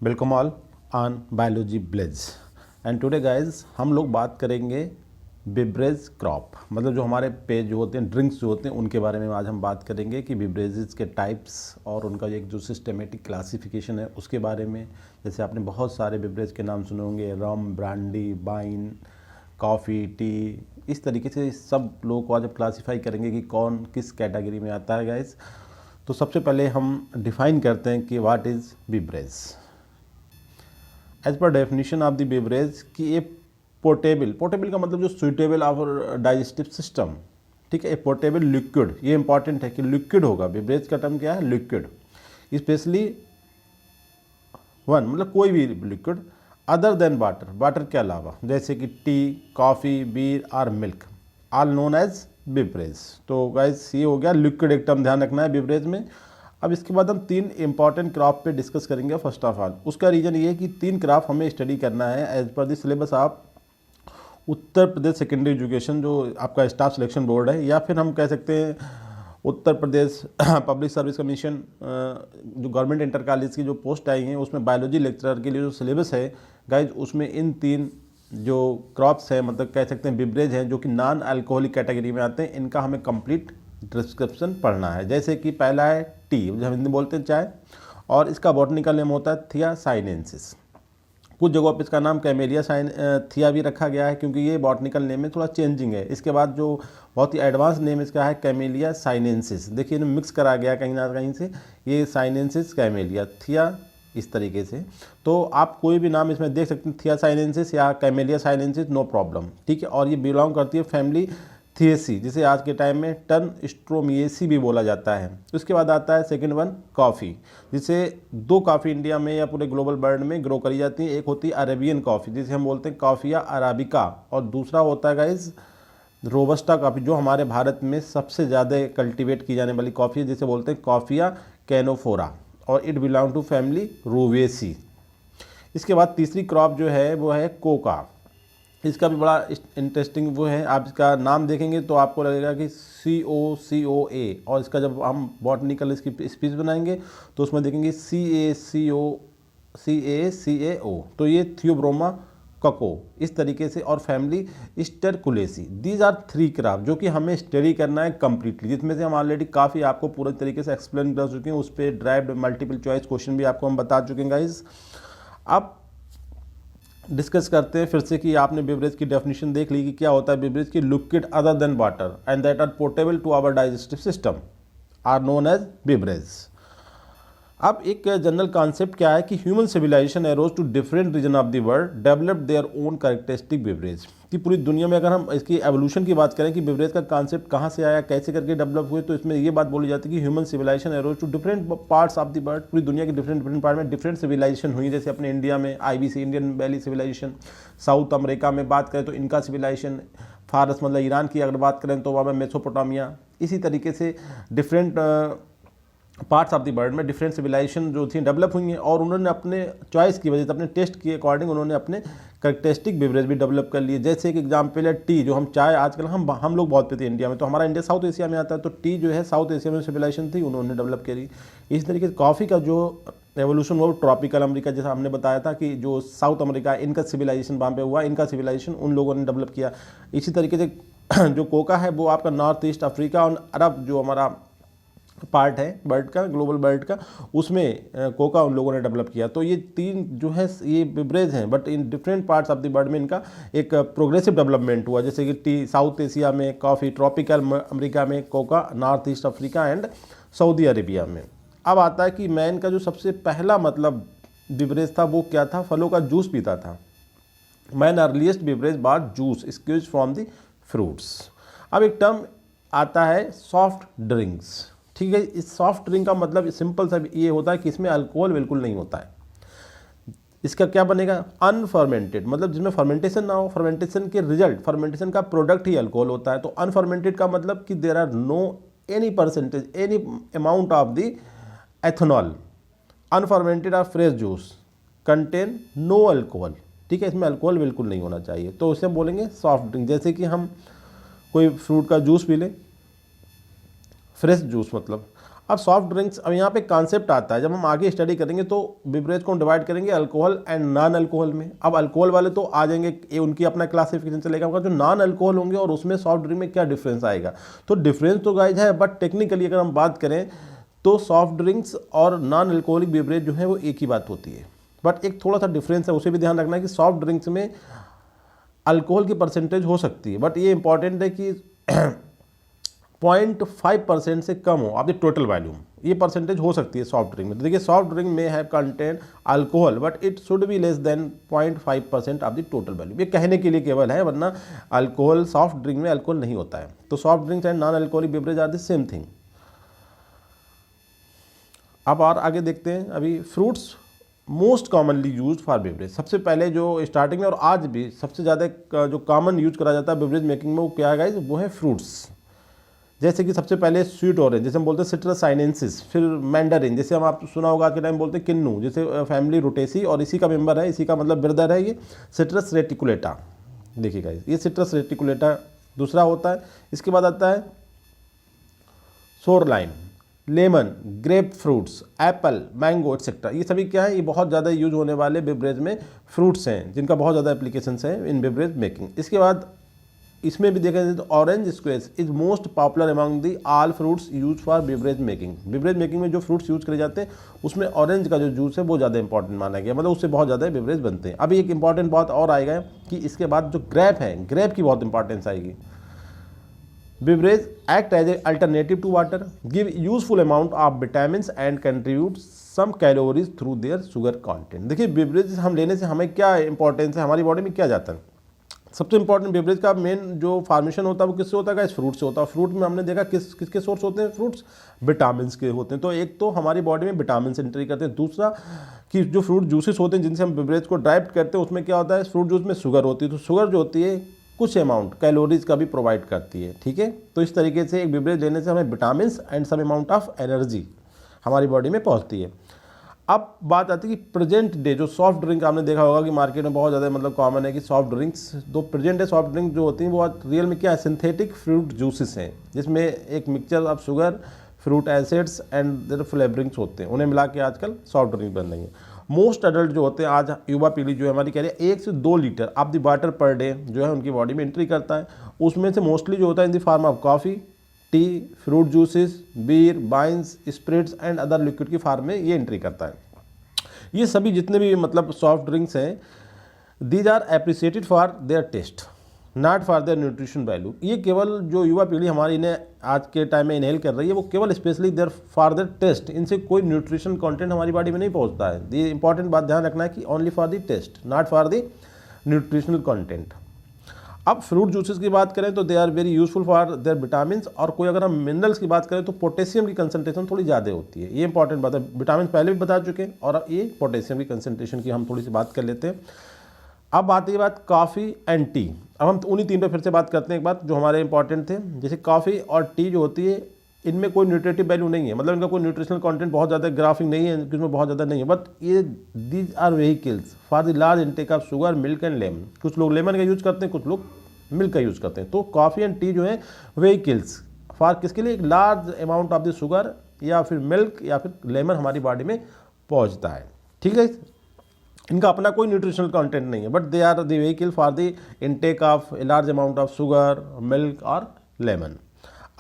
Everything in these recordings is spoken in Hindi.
Welcome all on biology blaze. And today guys हम लोग बात करेंगे बिवरेज क्रॉप, मतलब जो हमारे पेय जो होते हैं, ड्रिंक्स जो होते हैं, उनके बारे में आज हम बात करेंगे कि बिवरेजेस के टाइप्स और उनका एक जो सिस्टमेटिक क्लासिफिकेशन है उसके बारे में। जैसे आपने बहुत सारे बिवरेज के नाम सुने होंगे, रम, ब्रांडी, वाइन, कॉफ़ी, टी, इस तरीके से सब लोगों को आज अब क्लासीफाई करेंगे कि कौन किस कैटेगरी में आता है गाइज। तो सबसे पहले हम डिफ़ाइन करते हैं कि व्हाट इज़ बिवरेज। एज पर डेफिनेशन ऑफ द बेवरेज कि ये पोर्टेबल का मतलब जो सुइटेबल ऑफ डाइजेस्टिव सिस्टम, ठीक है। ए पोर्टेबल लिक्विड, ये इंपॉर्टेंट है कि लिक्विड होगा। बेवरेज का टर्म क्या है? लिक्विड। स्पेशली वन मतलब कोई भी liquid other than water, water के अलावा, जैसे कि टी, कॉफ़ी, बीर और मिल्क, आल नोन एज बेवरेज। तो गाइस ये हो गया लिक्विड, एक टर्म ध्यान रखना है बेवरेज में। अब इसके बाद हम तीन इंपॉर्टेंट क्रॉप पे डिस्कस करेंगे। फर्स्ट ऑफ ऑल उसका रीज़न ये है कि तीन क्रॉप हमें स्टडी करना है एज पर the syllabus of Uttar Pradesh secondary education, जो आपका स्टाफ सिलेक्शन बोर्ड है, या फिर हम कह सकते हैं Uttar Pradesh public service commission, जो गवर्नमेंट इंटर कॉलेज की जो पोस्ट आई हैं उसमें बायोलॉजी लेक्चरर के लिए जो सिलेबस है गाइज, उसमें इन तीन जो क्रॉप्स हैं, मतलब कह सकते हैं बिवरेज हैं, जो कि नॉन अल्कोहलिक कैटेगरी में आते हैं, इनका हमें कंप्लीट डिस्क्रिप्शन पढ़ना है। जैसे कि पहला है टी, जो हम हिंदी बोलते हैं चाय, और इसका बॉटनिकल नेम होता है थिया साइनेंसिस। कुछ जगहों पर इसका नाम कैमेलिया थिया भी रखा गया है, क्योंकि ये बॉटनिकल नेम में थोड़ा चेंजिंग है। इसके बाद जो बहुत ही एडवांस नेम इसका है कैमेलिया साइनेंसिस। देखिए इन्हें मिक्स करा गया कहीं ना कहीं से, ये साइनेंसिस, कैमेलिया, थिया, इस तरीके से। तो आप कोई भी नाम इसमें देख सकते हैं, थिया साइनेंसिस या कैमेलिया साइनेंसिस, नो प्रॉब्लम, ठीक है। और ये बिलोंग करती है फैमिली थिएसी, जिसे आज के टाइम में टर्न स्ट्रोमिएसी भी बोला जाता है। उसके बाद आता है सेकंड वन कॉफ़ी, जिसे दो कॉफ़ी इंडिया में या पूरे ग्लोबल वर्ल्ड में ग्रो करी जाती है। एक होती है अरेबियन कॉफ़ी, जिसे हम बोलते हैं कॉफ़िया अराबिका, और दूसरा होता है गाइज रोबस्टा कॉफ़ी, जो हमारे भारत में सबसे ज़्यादा कल्टीवेट की जाने वाली कॉफ़ी है, जिसे बोलते हैं कॉफ़िया कैनोफोरा, और इट बिलोंग टू फैमिली रूवेसी। इसके बाद तीसरी क्रॉप जो है वो है कोका। इसका भी बड़ा इंटरेस्टिंग वो है, आप इसका नाम देखेंगे तो आपको लगेगा कि COA, और इसका जब हम बॉटनिकल इसकी स्पीच बनाएंगे तो उसमें देखेंगे CACO, तो ये थियोब्रोमा कको, इस तरीके से, और family sterculiaceae. These are three crop जो कि हमें स्टडी करना है कम्प्लीटली, जिसमें से हम ऑलरेडी काफ़ी आपको पूरे तरीके से एक्सप्लेन कर चुके हैं। उस पर ड्राइव्ड मल्टीपल चॉइस क्वेश्चन भी आपको हम बता चुके हैं गाइज। अब डिस्कस करते हैं फिर से कि आपने बेवरेज की डेफिनेशन देख ली कि क्या होता है बेवरेज की, liquid other than water and that are portable to our digestive system are known as beverage. अब एक जनरल कॉन्सेप्ट क्या है कि human civilization arose to different region of the world develop their own characteristic beverage. कि पूरी दुनिया में अगर हम इसकी एवोल्यूशन की बात करें कि बेवरेज का कॉन्सेप्ट कहाँ से आया, कैसे करके डेवलप हुए, तो इसमें ये बात बोली जाती है कि human civilization arose to different parts of the world. पूरी दुनिया के डिफरेंट पार्ट में डिफरेंट सिविलाइजेशन हुई। जैसे अपने इंडिया में IBC, Indian valley civilization, South America में बात करें तो इनका सिविलाइजेशन, फारस मतलब ईरान की अगर बात करें तो वहाँ में मेसोपोटामिया, इसी तरीके से different parts of the world में डिफरेंट सिविलाइजेशन जो थी डेवलप हुई हैं, और उन्होंने अपने चॉइस की वजह से, अपने टेस्ट के अकॉर्डिंग उन्होंने अपने कैरेक्टरिस्टिक बेवरेज भी डेवलप कर लिए। जैसे एक एग्जांपल है टी, जो हम चाय आजकल हम लोग बहुत पीते हैं इंडिया में, तो हमारा इंडिया साउथ एशिया में आता है, तो टी जो है साउथ एशिया में सिविलाइजेशन थी, उन्होंने डेवलप करी। इस तरीके से कॉफ़ी का जो एवोल्यूशन हुआ ट्रॉपिकल अमेरिका, जैसा हमने बताया था कि जो साउथ अमेरिका इनका सिविलाइजेशन वहाँ पे हुआ, इनका सिविलाइजेशन उन लोगों ने डेवलप किया। इसी तरीके से जो कोका है वो आपका नॉर्थ ईस्ट अफ्रीका और अरब जो हमारा पार्ट है वर्ल्ड का, ग्लोबल वर्ल्ड का, उसमें कोका उन लोगों ने डेवलप किया। तो ये तीन जो है ये बेवरेज हैं, but in different parts of the world में इनका एक प्रोग्रेसिव डेवलपमेंट हुआ। जैसे कि टी साउथ एशिया में, कॉफ़ी ट्रॉपिकल अमेरिका में, Coca north east Africa and Saudi Arabia में। अब आता है कि मैन का जो सबसे पहला मतलब बेवरेज था वो क्या था? फलों का जूस पीता था। Man earliest beverage bar juice squeeze from the fruits. अब एक टर्म आता है सॉफ्ट ड्रिंक्स, ठीक है। इस सॉफ्ट ड्रिंक का मतलब सिंपल सा ये होता है कि इसमें अल्कोहल बिल्कुल नहीं होता है। इसका क्या बनेगा? अनफर्मेंटेड, मतलब जिसमें फर्मेंटेशन ना हो, फर्मेंटेशन के रिजल्ट, फर्मेंटेशन का प्रोडक्ट ही अल्कोहल होता है। तो अनफर्मेंटेड का मतलब कि there are no any percentage, any amount of the ethanol. Unfermented और fresh juice contain no alcohol, ठीक है। इसमें अल्कोहल बिल्कुल नहीं होना चाहिए, तो उसे हम बोलेंगे सॉफ्ट ड्रिंक। जैसे कि हम कोई फ्रूट का जूस पी लें, फ्रेश जूस मतलब, अब सॉफ्ट ड्रिंक्स, अब यहाँ पे कॉन्सेप्ट आता है, जब हम आगे स्टडी करेंगे तो बिवरेज को हम डिवाइड करेंगे अल्कोहल एंड नॉन अल्कोहल में। अब अल्कोहल वाले तो आ जाएंगे, ये उनकी अपना क्लासिफिकेशन चलेगा, जो नॉन अल्कोहल होंगे और उसमें सॉफ्ट ड्रिंक में क्या डिफरेंस आएगा। तो डिफरेंस तो गाइज है, बट टेक्निकली अगर हम बात करें तो सॉफ्ट ड्रिंक्स और नॉन अल्कोहलिक बिवरेज जो है वो एक ही बात होती है, बट एक थोड़ा सा डिफरेंस है, उसे भी ध्यान रखना है कि सॉफ्ट ड्रिंक्स में अल्कोहल की परसेंटेज हो सकती है, बट ये इंपॉर्टेंट है कि 0.5% से कम हो आपकी टोटल वॉल्यूम, ये परसेंटेज हो सकती है सॉफ्ट ड्रिंक में। तो देखिए सॉफ्ट ड्रिंक में have content alcohol but it should be less than 0.5% of the total volume. ये कहने के लिए केवल है, वरना अल्कोहल सॉफ्ट ड्रिंक में अल्कोहल नहीं होता है। तो soft drinks and non alcoholic beverage are the same thing. अब और आगे देखते हैं, अभी fruits most commonly use for beverage. सबसे पहले जो स्टार्टिंग में और आज भी सबसे ज़्यादा जो कॉमन यूज करा जाता है बेवरेज मेकिंग में, वो क्या है गाइस, वो है फ्रूट्स। जैसे कि सबसे पहले स्वीट ऑरेंज, जैसे हम बोलते हैं सिट्रस साइनेंसिस, फिर मैंडरिन, जैसे हम आप सुना होगा आज के टाइम बोलते हैं किन्नू, जैसे फैमिली रोटेसी और इसी का मेंबर है, इसी का मतलब ब्रदर है ये सिट्रस रेटिकुलेटा। देखिए गाइस ये सिट्रस रेटिकुलेटा दूसरा होता है। इसके बाद आता है sour lime, lemon, grape fruits, apple, mango etcetera. ये सभी क्या है, ये बहुत ज़्यादा यूज होने वाले बेवरेज में फ्रूट्स हैं, जिनका बहुत ज़्यादा एप्लीकेशंस हैं इन बेवरेज मेकिंग। इसके बाद इसमें भी देखा जाए तो orange squash is most popular among the all fruits use for beverage making. Beverage making में जो फ्रूट्स यूज करे जाते हैं उसमें ऑरेंज का जो जूस है वो ज़्यादा इंपॉर्टेंट माना गया, मतलब उससे बहुत ज़्यादा बेवरेज बनते हैं। अभी एक इंपॉर्टेंट बात और आएगा कि इसके बाद जो ग्रेप है, ग्रेप की बहुत इंपॉर्टेंस आएगी। Beverage act as an alternative to water, give useful amount of vitamins and contribute some calories through their sugar content। देखिए बेवरेज हम लेने से हमें क्या इंपॉर्टेंस है, हमारी बॉडी में क्या जाता है। सबसे इंपॉर्टेंट बेवरेज का मेन जो फार्मेशन होता है वो किससे होता है, फ्रूट से होता है। फ्रूट में हमने देखा किसके सोर्स होते हैं, फ्रूट्स विटामिन के होते हैं। तो एक तो हमारी बॉडी में विटामिन एंट्री करते हैं, दूसरा कि जो फ्रूट जूसेस होते हैं जिनसे हम बेवरेज को ड्राइव करते हैं उसमें क्या होता है, फ्रूट जूस में शुगर होती है। तो शुगर जो होती है कुछ अमाउंट कैलोरीज का भी प्रोवाइड करती है, ठीक है। तो इस तरीके से एक बेवरेज लेने से हमें vitamin and some amount of energy हमारी बॉडी में पहुंचती है। अब बात आती है कि प्रेजेंट डे जो सॉफ्ट ड्रिंक आपने देखा होगा कि मार्केट में बहुत ज़्यादा मतलब कॉमन है कि सॉफ्ट ड्रिंक्स, दो प्रेजेंट डे सॉफ्ट ड्रिंक जो होती हैं वो रियल में क्या है, सिंथेटिक फ्रूट जूसेस हैं, जिसमें एक mixture of sugar, fruit acids and their flavourings होते हैं, उन्हें मिला के आजकल सॉफ्ट ड्रिंक बन रही है। मोस्ट अडल्ट जो होते हैं आज युवा पीढ़ी जो है हमारी कह रही है 1 से 2 litre of the water per day जो है उनकी बॉडी में एंट्री करता है। उसमें से मोस्टली जो होता है in the form of coffee, tea, fruit juices, beer, wines, spirits and other liquid की फॉर्म में ये एंट्री करता है। ये सभी जितने भी मतलब सॉफ्ट ड्रिंक्स हैं, these are appreciated for their taste not for their nutrition value. ये केवल जो युवा पीढ़ी हमारी इन्हें आज के टाइम में इनहेल कर रही है वो केवल specially their for their taste, इनसे कोई न्यूट्रिशन कंटेंट हमारी बॉडी में नहीं पहुंचता है। ये इंपॉर्टेंट बात ध्यान रखना है कि only for the taste not for the nutritional content. अब फ्रूट जूसेस की बात करें तो they are very useful for their vitamin, और कोई अगर हम मिनरल्स की बात करें तो पोटेशियम की कंसंट्रेशन थोड़ी ज़्यादा होती है। ये इंपॉर्टेंट बात है, विटामिन पहले भी बता चुके हैं और ये पोटेशियम की कंसंट्रेशन की हम थोड़ी सी बात कर लेते हैं। अब आती है बात कॉफ़ी एंड टी। अब हम उन्हीं तीन पे फिर से बात करते हैं एक बात जो हमारे इंपॉर्टेंट थे। जैसे कॉफ़ी और टी जो होती है इनमें कोई न्यूट्रिटिव वैल्यू नहीं है, मतलब इनका कोई न्यूट्रिशनल कंटेंट बहुत ज़्यादा ग्राफिंग नहीं है, इसमें बहुत ज़्यादा नहीं है, बट ये these are vehicles for the large intake of sugar, milk and lemon. कुछ लोग लेमन का यूज़ करते हैं, कुछ लोग मिल्क का यूज़ करते हैं। तो कॉफ़ी एंड टी जो है व्हीकल्स फॉर किसके लिए, एक large amount of the sugar या फिर मिल्क या फिर लेमन हमारी बॉडी में पहुँचता है, ठीक है। इनका अपना कोई न्यूट्रिशनल कंटेंट नहीं है, but they are the vehicle for the intake of a large amount of sugar, milk और लेमन।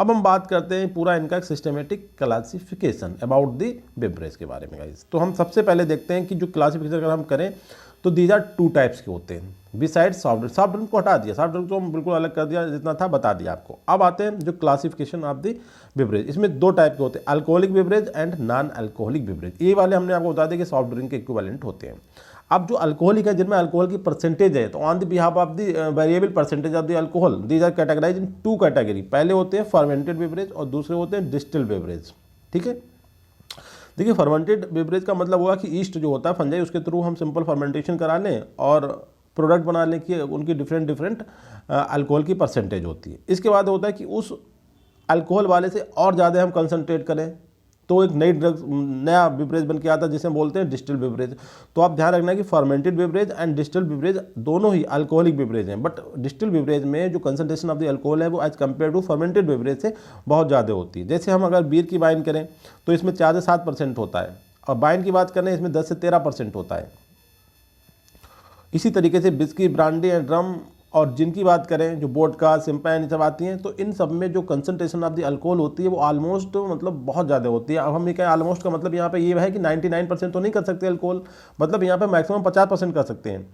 अब हम बात करते हैं पूरा इनका systematic classification about the beverage के बारे में गाइस। तो हम सबसे पहले देखते हैं कि जो क्लासिफिकेशन अगर हम करें तो दीज आर 2 टाइप्स के होते हैं beside soft drink. Soft drink को हटा दिया, सॉफ्ट ड्रिंक को हम बिल्कुल अलग कर दिया, जितना था बता दिया आपको। अब आते हैं जो क्लासिफिकेशन ऑफ द बेवरेज, इसमें 2 टाइप के होते हैं, alcoholic beverage and non alcoholic beverage. ये वाले हमने आपको बता दिया कि सॉफ्ट ड्रिंक के इक्विवेलेंट होते हैं। अब जो अल्कोहलिक है जिनमें अल्कोहल की परसेंटेज है, तो on the behalf of the variable percentage of the alcohol these are categorize in 2 category. पहले होते हैं फर्मेंटेड बेवरेज और दूसरे होते हैं डिस्टिल बेवरेज, ठीक है। देखिए फर्मेंटेड बेवरेज का मतलब हुआ कि ईस्ट जो होता है फंजाई, उसके थ्रू हम सिंपल फर्मेंटेशन करा लें और प्रोडक्ट बना लें कि उनकी डिफरेंट अल्कोहल की परसेंटेज होती है। इसके बाद होता है कि उस अल्कोहल वाले से और ज़्यादा हम कंसनट्रेट करें तो एक नई ड्रग नया बिवरेज बन के आता है जिसे हम बोलते हैं डिस्टिल बिवरेज। तो आप ध्यान रखना है कि fermented beverage and distil beverage दोनों ही अल्कोहलिक बिवरेज हैं, बट डिस्टिल बिवरेज में जो कंसंट्रेशन ऑफ द अल्कोहल है वो as compare to fermented beverage से बहुत ज़्यादा होती है। जैसे हम अगर बीयर की वाइन करें तो इसमें 4 से 7% होता है, और वाइन की बात करें इसमें 10 से 13% होता है। इसी तरीके से विस्की, ब्रांडी एंड रम और जिनकी बात करें जो वोडका, शैंपेन ये सब आती हैं, तो इन सब में जो कंसंट्रेशन ऑफ द अल्कोहल होती है वो ऑलमोस्ट मतलब बहुत ज़्यादा होती है। अब हम ये कहें ऑलमोस्ट का मतलब यहाँ पे ये है कि 99% तो नहीं कर सकते अल्कोहल, मतलब यहाँ पे मैक्सिमम 50% कर सकते हैं,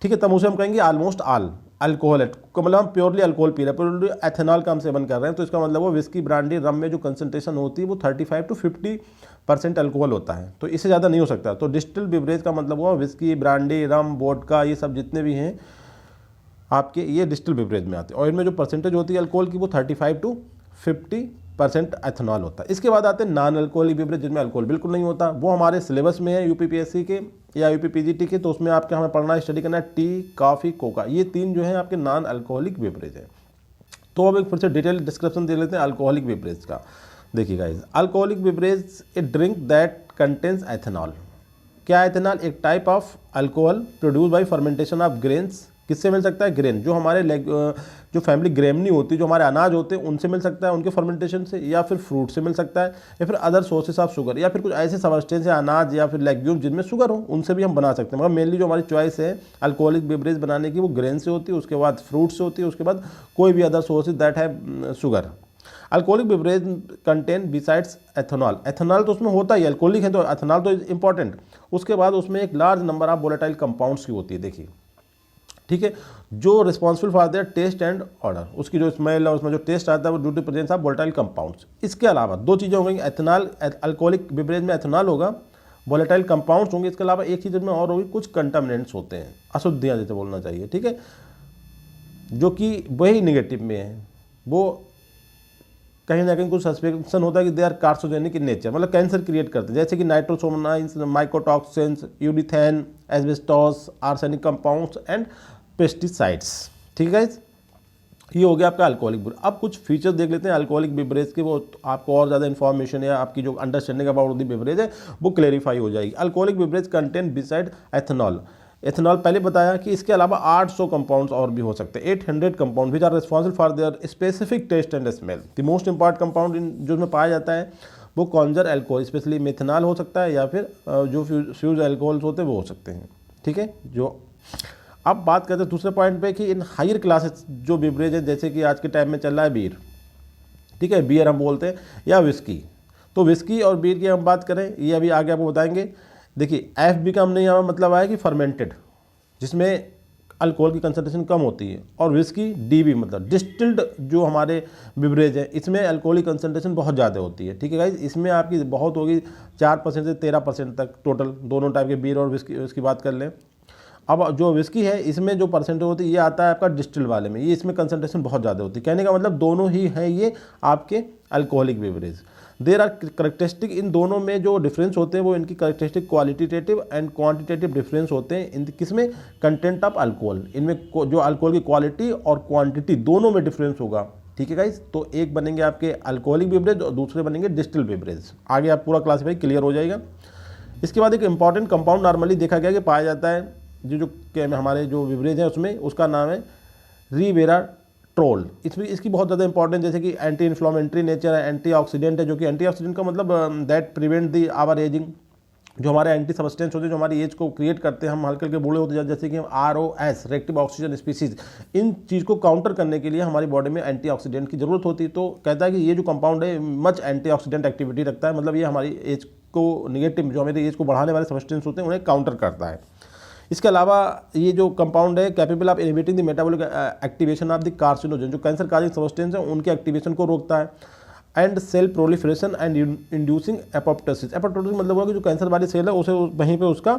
ठीक है। तब उसे हम कहेंगे ऑलमोस्ट ऑल अल्कोहल है, मतलब हम प्योरली अल्कोहल पी रहे हैं, प्योरली एथेनॉल का हम सेवन कर रहे हैं। तो इसका मतलब वो विस्की, ब्रांडी, रम में जो कंसंट्रेशन होती है वो 35 to 50% अल्कोहल होता है, तो इससे ज़्यादा नहीं हो सकता। तो डिस्टिल बिवरेज का मतलब हुआ विस्की, ब्रांडी, रम, वोडका ये सब जितने भी हैं आपके ये डिस्टिल बिवरेज में आते हैं, और इनमें जो परसेंटेज होती है अल्कोहल की वो 35 to 50% एथेनॉल होता है। इसके बाद आते हैं नॉन अल्कोहलिक बिवरेज जिनमें अल्कोहल बिल्कुल नहीं होता। वो हमारे सिलेबस में है यूपीपीएससी के या यूपीपीजीटी के, तो उसमें आपके हमें पढ़ना है, स्टडी करना है टी, कॉफ़ी, कोका, ये 3 जो है आपके नॉन अल्कोहलिक बिवरेज है। तो अब एक फिर से डिटेल डिस्क्रिप्शन दे लेते हैं अल्कोहलिक बिवरेज का। देखिए guys, alcoholic beverage A drink that contains ethanol. क्या एथेनॉल? एक type of alcohol produce by fermentation of grains. किससे मिल सकता है? ग्रेन, जो हमारे जो फैमिली ग्रेमनी होती है, जो हमारे अनाज होते हैं उनसे मिल सकता है, उनके फर्मेंटेशन से, या फिर फ्रूट से मिल सकता है, या फिर अदर सोर्सेस ऑफ शुगर, या फिर कुछ ऐसे सब्सटेंस है अनाज या फिर लेग्यूम जिनमें शुगर हो, उनसे भी हम बना सकते हैं। मगर मेनली जो हमारी चॉइस है अल्कोहलिक बिवरेज बनाने की वो ग्रेन से होती है, उसके बाद फ्रूट से होती है, उसके बाद कोई भी अदर सोर्सेज दैट है sugar. Alcoholic beverage contain besides ethanol. Ethanol तो उसमें होता ही, अल्कोहलिक है तो एथेनॉल तो इंपॉर्टेंट। उसके बाद उसमें एक large number of volatile compounds की होती है, देखिए, ठीक है, जो responsible for their taste and order, उसकी जो स्मेल और उसमें जो टेस्ट आता है वो due to presence of volatile compounds. इसके अलावा 2 चीज़ें हो गई, एथेनॉल, अल्कोहलिक बिवरेज में एथेनॉल होगा, वोलेटाइल कंपाउंड्स होंगे। इसके अलावा एक चीज़ में और होगी, कुछ कंटामिनेंट्स होते हैं, अशुद्धियाँ जैसे बोलना चाहिए, ठीक है, जो कि वही निगेटिव में है, वो कहीं ना कहीं कुछ सस्पेक्शन होता है कि they are carcinogenic in nature, मतलब कैंसर क्रिएट करते हैं, जैसे कि nitrosamines, mycotoxins, urethane, asbestos, arsenic compounds and pesticides, ठीक है गाइस। ये हो गया आपका अल्कोहलिक बिवरेज। अब कुछ फीचर्स देख लेते हैं अल्कोहलिक बिवरेज के, वो आपको और ज़्यादा इन्फॉर्मेशन या आपकी जो अंडरस्टैंडिंग अबाउट द बिवरेज है वो क्लेरिफाई हो जाएगी। Alcoholic beverage contain beside ethanol. Ethanol पहले बताया कि इसके अलावा 800 कंपाउंड्स और भी हो सकते हैं, 800 compound which are responsible for their specific taste and smell. The most important compound जो इसमें पाया जाता है वो कॉन्जर एल्कोहल, स्पेशली मेथनॉल हो सकता है, या फिर जो फ्यूज एल्कोहल्स होते हैं वो हो सकते हैं, ठीक है। जो अब बात करते हैं दूसरे पॉइंट पे कि इन हायर क्लासेस जो बिवरेज है, जैसे कि आज के टाइम में चल रहा है बीयर, ठीक है, बियर हम बोलते हैं, या विस्की। तो विस्की और बीयर की हम बात करें, ये अभी आगे आपको बताएंगे। देखिए, FB का हमने यहाँ मतलब आया कि फर्मेंटेड, जिसमें अल्कोहल की कंसंट्रेशन कम होती है, और विस्की DB मतलब डिस्टिल्ड जो हमारे बिवरेज है, इसमें अल्कोहल की कंसंट्रेशन बहुत ज़्यादा होती है, ठीक है गाइस। इसमें आपकी बहुत होगी 4% से 13% तक टोटल, दोनों टाइप के बीयर और विस्की उसकी बात कर लें। अब जो विस्की है इसमें जो परसेंटेज होती है ये आता है आपका डिस्टिल वाले में, ये इसमें कंसंट्रेशन बहुत ज़्यादा होती है। कहने का मतलब दोनों ही हैं ये आपके alcoholic beverage. There are characteristic, इन दोनों में जो डिफरेंस होते हैं वो इनकी characteristic qualitative and quantitative difference होते हैं। इन किसमें? कंटेंट ऑफ अल्कोहल, इनमें जो अल्कोहल की क्वालिटी और क्वांटिटी दोनों में डिफरेंस होगा, ठीक है गाइस। तो एक बनेंगे आपके अल्कोहलिक बिवरेज और दूसरे बनेंगे डिस्टिल बिवरेज। आगे आप पूरा क्लासीफाई क्लियर हो जाएगा। इसके बाद एक इंपॉर्टेंट कंपाउंड नॉर्मली देखा गया कि पाया जाता है जो हमारे जो बिवरेज है उसमें, उसका नाम है रिवेराट्रोल। इसमें इसकी बहुत ज़्यादा इंपॉर्टेंट, जैसे कि एंटी इन्फ्लामेटरी नेचर है, एंटीऑक्सीडेंट है, जो कि एंटीऑक्सीडेंट का मतलब that prevent the our ageing. जो हमारे एंटी सब्सटेंस होते हैं जो हमारी एज को क्रिएट करते हैं, हम हल्के हल्के बूढ़े होते हैं, जैसे कि हम ROS रिएक्टिव ऑक्सीजन स्पीसीज, इन चीज़ को काउंटर करने के लिए हमारी बॉडी में एंटीऑक्सीडेंट की जरूरत होती है। तो कहता है कि ये जो कंपाउंड है मच एंटीऑक्सीडेंट एक्टिविटी रखता है, मतलब ये हमारी एज को निगेटिव, जो हमारी एज को बढ़ाने वाले सब्सटेंस होते हैं उन्हें काउंटर करता है। इसके अलावा ये जो कंपाउंड है capable of inhibiting the metabolic activation of the carcinogen, जो कैंसर काजिंग सब्सटेंस है उनके एक्टिवेशन को रोकता है। And cell proliferation and inducing apoptosis. Apoptosis मतलब हुआ कि जो कैंसर वाली सेल है उसे वहीं पे उसका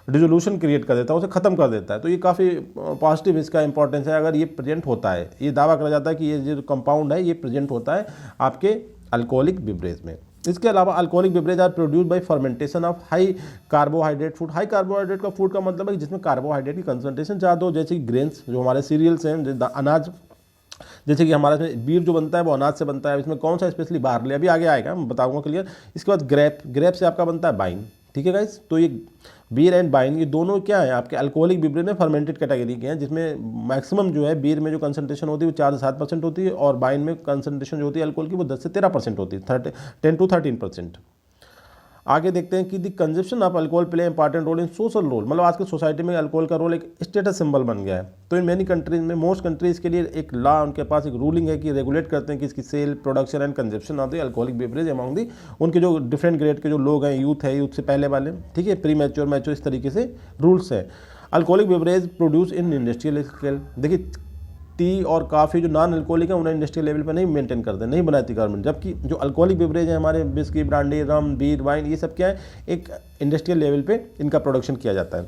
डिसोल्यूशन क्रिएट कर देता है, उसे ख़त्म कर देता है। तो ये काफ़ी पॉजिटिव इसका इंपॉर्टेंस है अगर ये प्रेजेंट होता है। ये दावा करा जाता है कि ये जो कंपाउंड है ये प्रेजेंट होता है आपके अल्कोहलिक बिवरेज में। इसके अलावा alcoholic beverage are produce by fermentation of high carbohydrate food. High carbohydrate का फूड का मतलब है जिसमें कार्बोहाइड्रेट की कंसंट्रेशन ज़्यादा हो, जैसे कि ग्रेन्स, जो हमारे सीरियल्स हैं, अनाज, जैसे कि हमारा इसमें बीयर जो बनता है वो अनाज से बनता है, इसमें कौन सा स्पेशली बार्ले, अभी आगे आएगा मैं बताऊंगा क्लियर। इसके बाद ग्रेप से आपका बनता है वाइन, ठीक है गाइस। तो ये बीयर एंड वाइन ये दोनों क्या है आपके अल्कोहलिक बेवरेज में फर्मेंटेड कैटेगरी के हैं, जिसमें मैक्सिमम जो है बीयर में जो कंसंट्रेशन होती है वो 4 से 7% होती है, और वाइन में कंसंट्रेशन जो होती है अल्कोहल की वो 10 से 13% होती है, 10 to 13%। आगे देखते हैं कि the consumption of alcohol play important role in social role, मतलब आज की सोसाइटी में अल्कोहल का रोल एक स्टेटस सिंबल बन गया है। तो इन मेनी कंट्रीज में, मोस्ट कंट्रीज के लिए एक लॉ, उनके पास एक रूलिंग है कि रेगुलेट करते हैं कि इसकी sale, production and consumption of the alcoholic beverage among the उनके जो डिफरेंट ग्रेड के जो लोग हैं, यूथ है, यूथ से पहले वाले, ठीक है, प्री मैच्योर, मैच्योर, इस तरीके से रूल्स है। Alcoholic beverage produce in industrial scale, देखिए टी और काफ़ी जो नॉन अल्कोहलिक है उन्हें इंडस्ट्रियल लेवल पर नहीं मेंटेन करते, नहीं बनाती गवर्नमेंट, जबकि जो अल्कोहलिक बेवरेज है हमारे बिस्की, ब्रांडी, रम, बीर, वाइन, ये सब क्या है एक इंडस्ट्रियल लेवल पे इनका प्रोडक्शन किया जाता है।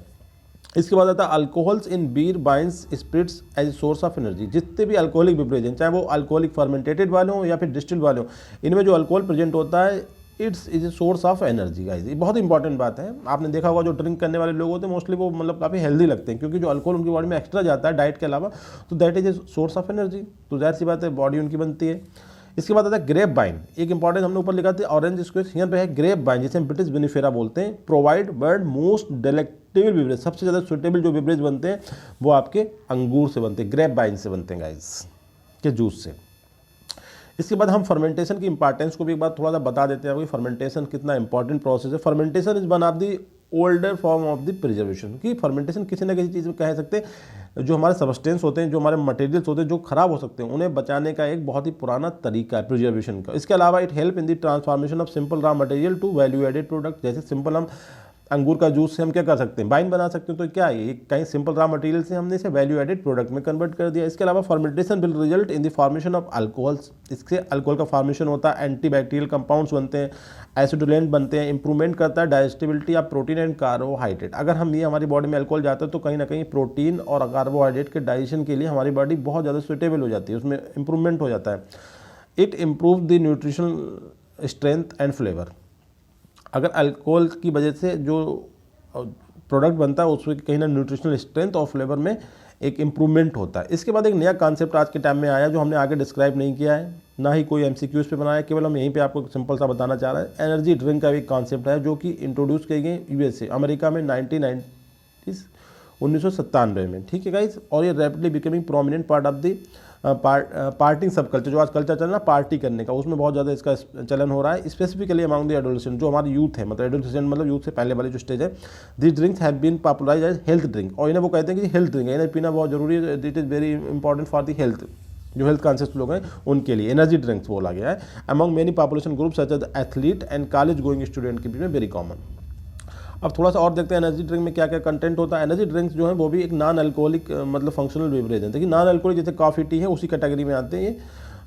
इसके बाद आता है alcohols in beer, wines, spirits as a source of energy. जितने भी अल्कोहलिक बेवरेज हैं, चाहे वो अल्कोहलिक फर्मेंटेटेड वाले हों या फिर डिस्टिल्ड वाले हों, इनमें जो अल्कोहल प्रेजेंट होता है it's is a source of energy guys. ये बहुत इंपॉर्टेंट बात है। आपने देखा होगा जो ड्रिंक करने वाले लोग होते हैं मोस्टली वो मतलब काफ़ी हेल्दी लगते हैं, क्योंकि जो अल्कोहल उनकी बॉडी में एक्स्ट्रा जाता है डाइट के अलावा, तो that is a source of energy. तो जाहिर सी बात है बॉडी उनकी बनती है। इसके बाद आता है ग्रेप वाइन, एक इंपॉर्टेंट हमने ऊपर लिखा था ऑरेंज स्क्वेयर, यहाँ पे है ग्रेप वाइन, जिसे हम ब्रिटिश विनिफेरा बोलते हैं। प्रोवाइड वर्ल्ड मोस्ट डेलेक्टेबल बेवरेज, सबसे ज़्यादा सुटेबल जो बेवरेज बनते हैं वो आपके अंगूर से बनते हैं, ग्रेप वाइन से बनते हैं गाइस, के जूस से। इसके बाद हम फर्मेंटेशन की इंपॉर्टेंस को भी एक बार थोड़ा सा बता देते हैं कि फर्मेंटेशन कितना इंपॉर्टेंट प्रोसेस है। Fermentation is one of the older form of the preservation, कि फर्मेंटेशन किसी ना किसी चीज़ में कह सकते हैं जो हमारे सब्सटेंस होते हैं, जो हमारे मटेरियल्स होते हैं जो खराब हो सकते हैं, उन्हें बचाने का एक बहुत ही पुराना तरीका है प्रिजर्वेशन का। इसके अलावा it help in the transformation of simple raw material to value added product. जैसे सिंपल हम अंगूर का जूस से हम क्या कर सकते हैं, वाइन बना सकते हैं, तो क्या है कहीं सिंपल रॉ मटेरियल से हमने इसे वैल्यू एडेड प्रोडक्ट में कन्वर्ट कर दिया। इसके अलावा fermentation will result in the formation of alcohols, इससे अल्कोहल का फॉर्मेशन होता है, एंटीबैक्टीरियल कंपाउंड्स बनते हैं, एसिडुलेंट बनते हैं, इंप्रूवमेंट करता है digestibility of protein and carbohydrate. अगर हम ये हमारी बॉडी में अल्कोहल जाता है तो कहीं ना कहीं प्रोटीन और कार्बोहाइड्रेट के डाइजेशन के लिए हमारी बॉडी बहुत ज़्यादा सुटेबल हो जाती है, उसमें इंप्रूवमेंट हो जाता है। It improve the nutritional strength and flavour. अगर अल्कोहल की वजह से जो प्रोडक्ट बनता है उसमें कहीं ना न्यूट्रिशनल स्ट्रेंथ और फ्लेवर में एक इम्प्रूवमेंट होता है। इसके बाद एक नया कॉन्सेप्ट आज के टाइम में आया जो हमने आगे डिस्क्राइब नहीं किया है, ना ही कोई MCQs पे बनाया, केवल हम यहीं पे आपको सिंपल सा बताना चाह रहे हैं। एनर्जी ड्रिंक का एक कॉन्सेप्ट है जो कि इंट्रोड्यूस की गई USA अमेरिका में 1997 में, ठीक है गाइस। और ये rapidly becoming prominent part of the parting sub culture, जो आज कल्चर चल रहा है पार्टी करने का, उसमें बहुत ज़्यादा इसका चलन हो रहा है, स्पेसिफिकली अमाउंग द एडोलेसेंट, जो हमारे यूथ है, मतलब एडोलेसेंट मतलब यूथ से पहले वाली जो स्टेज है। This drinks have been popularise as health drink, और इन्हें वो कहते हैं कि हेल्थ ड्रिंक है, इन्हें पीना बहुत जरूरी है, it is very important for the health, जो हेल्थ कॉन्शियस लोग हैं उनके लिए एनर्जी ड्रिंक्स बोला गया है। Among many population group such as athlete and college going student के बीच में वेरी कॉमन। अब थोड़ा सा और देखते हैं एनर्जी ड्रिंक में क्या क्या कंटेंट होता है। एनर्जी ड्रिंक्स जो है वो भी एक नॉन अल्कोहलिक मतलब फंक्शनल बेवरेज है। देखिए नॉन अल्कोहलिक जैसे कॉफ़ी, टी है, उसी कैटेगरी में आते हैं ये।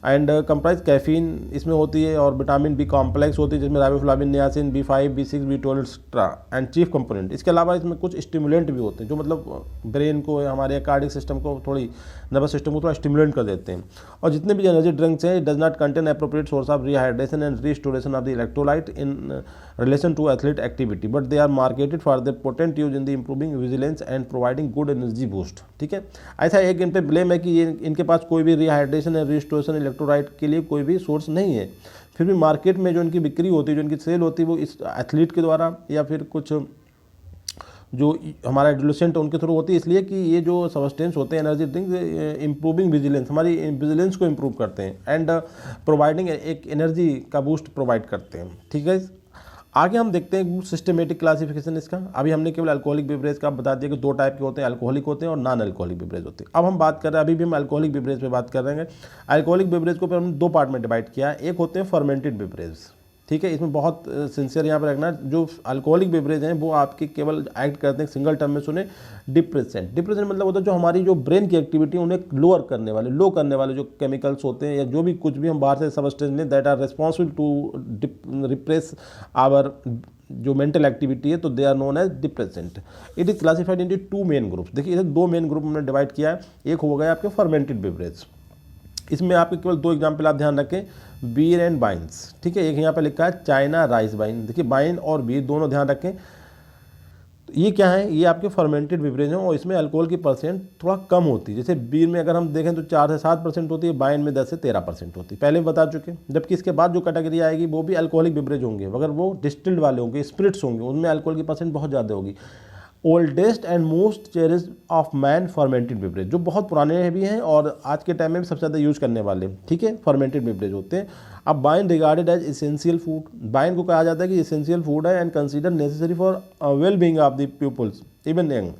एंड कंप्राइज कैफीन इसमें होती है, और विटामिन बी कॉम्प्लेक्स होती है जिसमें riboflavin, niacin, B5, B6, B12 extra and chief component. इसके अलावा इसमें कुछ स्टिमुलेंट भी होते हैं जो मतलब ब्रेन को, हमारे कार्डियक सिस्टम को, थोड़ी नर्वस सिस्टम को थोड़ा स्टिमुलेट कर देते हैं। और जितने भी एनर्जी ड्रिंक्स हैं, it does not contain appropriate source of rehydration and restoration of the electrolyte in relation to athlete activity, but they are marketed for the potent use in the improving vigilance and providing good energy boost. ठीक है, ऐसा एक इन पे ब्लेम है कि ये इनके पास कोई भी रिहाइड्रेशन एंड रिस्टोरेशन इलेक्ट्रोलाइट के लिए कोई भी सोर्स नहीं है, फिर भी मार्केट में जो इनकी बिक्री होती है, जो इनकी सेल होती है, वो इस एथलीट के द्वारा या फिर कुछ जो हमारा एडोलेसेंट उनके थ्रू होती है, इसलिए कि ये जो सब्सटेंस होते हैं एनर्जी ड्रिंक इंप्रूविंग विजिलेंस, हमारी विजिलेंस को इंप्रूव करते हैं एंड प्रोवाइडिंग एक एनर्जी का बूस्ट प्रोवाइड करते हैं। ठीक है, आगे हम देखते हैं सिस्टमेटिक क्लासिफिकेशन इसका। अभी हमने केवल अल्कोहलिक बेवरेज का बता दिया कि दो टाइप के होते हैं, अल्कोहलिक होते हैं और नॉन अल्कोहलिक बेवरेज होते हैं। अब हम बात कर रहे हैं, अभी भी हम अल्कोहलिक बेवरेज पे बात कर रहे हैं। अल्कोहलिक बेवरेज को हमने दो पार्ट में डिवाइड किया है। एक होते हैं फर्मेंटेड बेवरेज, ठीक है, इसमें बहुत सिंसियर यहाँ पर रखना, जो अल्कोहलिक बेवरेज हैं वो आपके केवल एक्ट करते हैं, सिंगल टर्म में सुने, डिप्रेसेंट। डिप्रेसेंट मतलब होता है जो हमारी जो ब्रेन की एक्टिविटी उन्हें लोअर करने वाले, लो करने वाले जो केमिकल्स होते हैं या जो भी कुछ भी हम बाहर से सब्सटेंस लें that are responsible to repress our जो मेंटल एक्टिविटी है, तो they are known as depressant. It is classified into two main groups. देखिए इसे दो मेन ग्रुप हमने डिवाइड किया है। एक हो गया आपके फर्मेंटेड बेवरेज, इसमें आपके केवल दो एग्जाम्पल आप ध्यान रखें, बीयर एंड वाइन्स। ठीक है, एक यहाँ पे लिखा है चाइना राइस वाइन। देखिए वाइन और बीयर दोनों ध्यान रखें। तो ये क्या है, ये आपके फर्मेंटेड बेवरेज हैं और इसमें अल्कोहल की परसेंट थोड़ा कम होती है। जैसे बीयर में अगर हम देखें तो 4 से 7% होती है, वाइन में 10 से 13% होती है, पहले भी बता चुके। जबकि इसके बाद जो कैटेगरी आएगी वो भी अल्कोहलिक बेवरेज होंगे, अगर वो डिस्टिल्ड वाले होंगे, स्पिरिट्स होंगे, उनमें अल्कोहल की परसेंट बहुत ज़्यादा होगी। Oldest and most cherished of man fermented beverage, जो बहुत पुराने भी हैं और आज के टाइम में भी सबसे ज़्यादा यूज करने वाले, ठीक है, फर्मेंटेड बेवरेज होते हैं। अब wine regarded as essential food, wine को कहा जाता है कि एसेंशियल फूड है and consider necessary for well being of the peoples even young.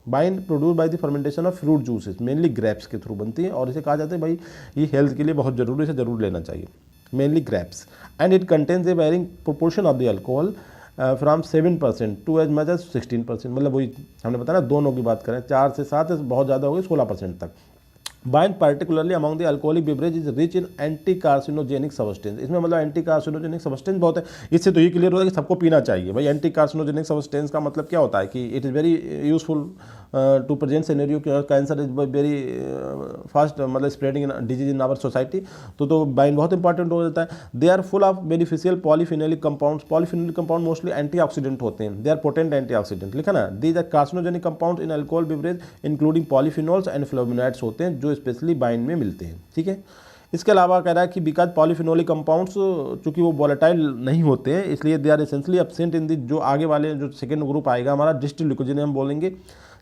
Wine produce by the fermentation of fruit juices, mainly grapes के थ्रू बनती है और इसे कहा जाता है भाई ये हेल्थ के लिए बहुत जरूरी, इसे जरूर लेना चाहिए, mainly grapes. And it contains a varying proportion of the alcohol from 7% to as much as 16%, मतलब वही हमने बताया ना, दोनों की बात करें 4 से 7 बहुत ज़्यादा हो गई 16% तक। Wine particularly among the alcoholic beverage is rich in anti carcinogenic substance, इसमें मतलब एंटी कार्सिनोजेनिक सब्सटेंस बहुत है। इससे तो ये क्लियर होता है कि सबको पीना चाहिए भाई। एंटी कार्सिनोजेनिक सब्सटेंस का मतलब क्या होता है कि it is very useful to present scenario, cancer is very fast मतलब spreading disease in our society, तो वाइन बहुत इंपॉर्टेंट हो जाता है। They are full of beneficial polyphenolic compounds, polyphenolic compound mostly antioxidant होते हैं, दे आर पोटेंट एंटीऑक्सीडेंट, लिखा ना। These are carcinogenic compound in alcohol beverage including polyphenols and flavonoids होते हैं, जो स्पेशली वाइन में मिलते हैं, ठीक है। इसके अलावा कह रहा है कि बिकॉज पॉलीफिनोलिक कंपाउंड्स चूंकि वो वॉलेटाइल नहीं होते हैं, इसलिए they are essentially absent in the, जो आगे वाले जो सेकेंड ग्रुप आएगा हमारा डिस्टिल्ड लिक्विड, जिन्हें हम बोलेंगे,